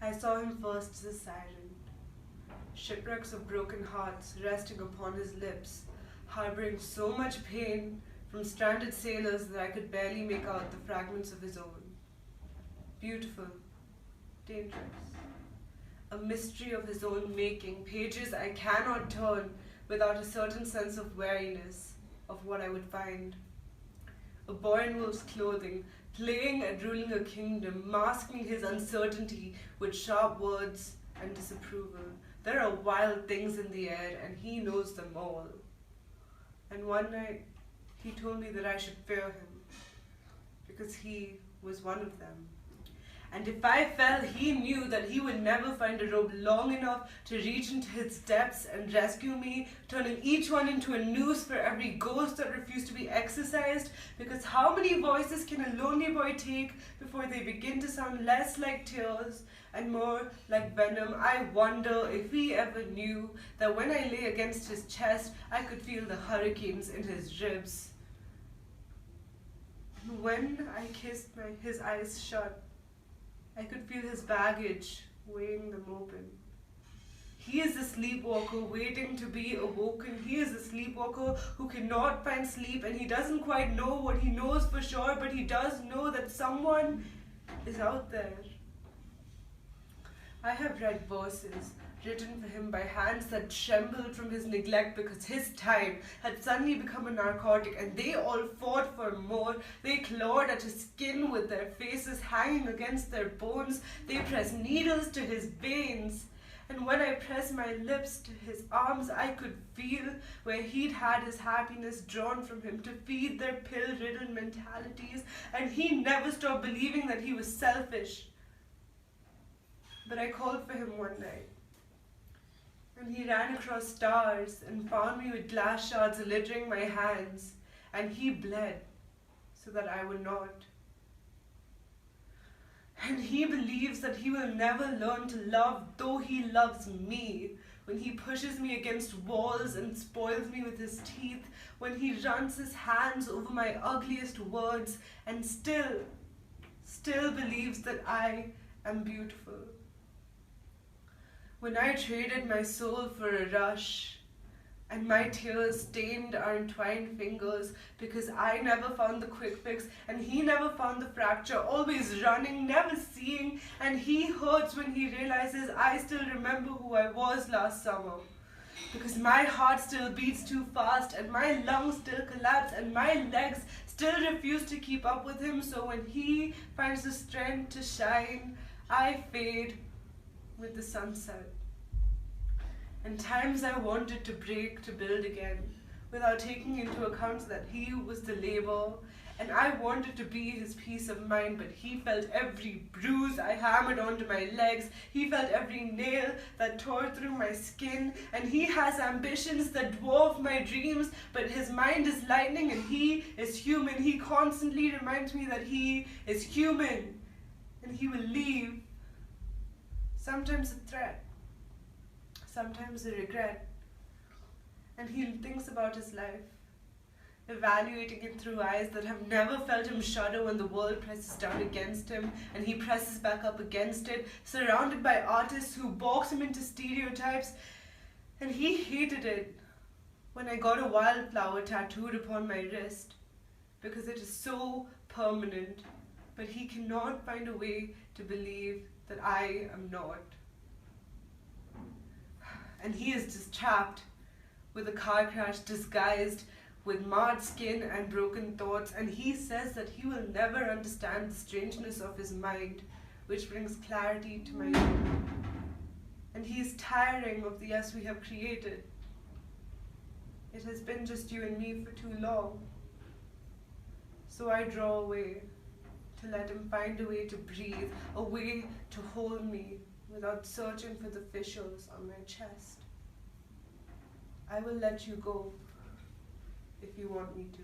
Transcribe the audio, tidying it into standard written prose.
I saw him first as a siren, shipwrecks of broken hearts resting upon his lips, harboring so much pain from stranded sailors that I could barely make out the fragments of his own. Beautiful, dangerous, a mystery of his own making, pages I cannot turn without a certain sense of wariness of what I would find. A boy in wolf's clothing, playing at ruling a kingdom, masking his uncertainty with sharp words and disapproval. There are wild things in the air, and he knows them all. And one night, he told me that I should fear him, because he was one of them. And if I fell, he knew that he would never find a rope long enough to reach into its depths and rescue me, turning each one into a noose for every ghost that refused to be exorcised, because how many voices can a lonely boy take before they begin to sound less like tears and more like venom? I wonder if he ever knew that when I lay against his chest, I could feel the hurricanes in his ribs. And when I kissed his eyes shut, I could feel his baggage weighing them open. He is a sleepwalker waiting to be awoken. He is a sleepwalker who cannot find sleep, and he doesn't quite know what he knows for sure, but he does know that someone is out there. I have read verses written for him by hands that trembled from his neglect because his time had suddenly become a narcotic, and they all fought for more. They clawed at his skin with their faces hanging against their bones. They pressed needles to his veins. And when I pressed my lips to his arms, I could feel where he'd had his happiness drawn from him to feed their pill-riddled mentalities, and he never stopped believing that he was selfish. But I called for him one night, and he ran across stars and found me with glass shards littering my hands, and he bled so that I would not. And he believes that he will never learn to love, though he loves me, when he pushes me against walls and spoils me with his teeth, when he runs his hands over my ugliest words, and still believes that I am beautiful. When I traded my soul for a rush, and my tears stained our entwined fingers, because I never found the quick fix, and he never found the fracture, always running, never seeing, and he hurts when he realizes I still remember who I was last summer. Because my heart still beats too fast, and my lungs still collapse, and my legs still refuse to keep up with him, so when he finds the strength to shine, I fade with the sunset. And times I wanted to break to build again, without taking into account that he was the labor, and I wanted to be his peace of mind, but he felt every bruise I hammered onto my legs, he felt every nail that tore through my skin, and he has ambitions that dwarf my dreams, but his mind is lightning and he is human. He constantly reminds me that he is human, and he will leave. Sometimes a threat, sometimes a regret, and he thinks about his life, evaluating it through eyes that have never felt him shudder when the world presses down against him and he presses back up against it, surrounded by artists who box him into stereotypes, and he hated it when I got a wildflower tattooed upon my wrist, because it is so permanent, but he cannot find a way to believe that I am not. And he is just trapped with a car crash disguised with marred skin and broken thoughts, and he says that he will never understand the strangeness of his mind, which brings clarity to my own. And he is tiring of the us we have created. It has been just you and me for too long. So I draw away to let him find a way to breathe, a way to hold me without searching for the fissures on my chest. I will let you go if you want me to.